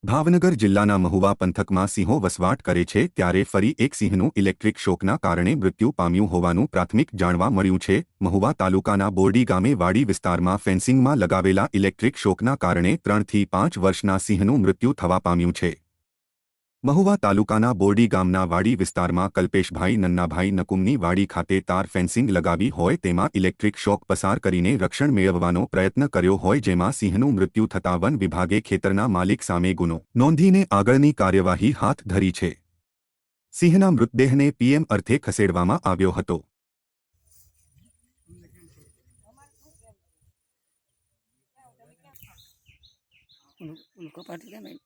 ભાવનગર જિલ્લાના મહુવા પંથકમાં સિંહો વસવાટ કરે છે ત્યારે ફરી એક સિંહનું ઇલેક્ટ્રિક શોકના કારણે મૃત્યુ પામ્યું હોવાનું પ્રાથમિક જાણવા મળ્યું છે। મહુવા તાલુકાના બોરડી ગામે વાડી વિસ્તારમાં ફેન્સિંગમાં લગાવેલા ઇલેક્ટ્રિક શોકના કારણે 3 થી 5 વર્ષના સિંહનું મૃત્યુ થવા પામ્યું છે। મહુવા તાલુકાના બોરડી ગામના વાડી વિસ્તારમાં કલ્પેશભાઈ નન્નાભાઈ નકુમની વાડી ખાતે તાર ફેન્સિંગ લગાવી હોય તેમાં ઇલેક્ટ્રિક શોક પસાર કરીને રક્ષણ મેળવવાનો પ્રયત્ન કર્યો હોય જેમાં સિંહનું મૃત્યુ થતાં વન વિભાગે ખેતરના માલિક સામે ગુનો નોંધીને આગળની કાર્યવાહી હાથ ધરી છે। સિંહના મૃતદેહને પીએમ અર્થે ખસેડવામાં આવ્યો હતો। उनको पार्टी का नहीं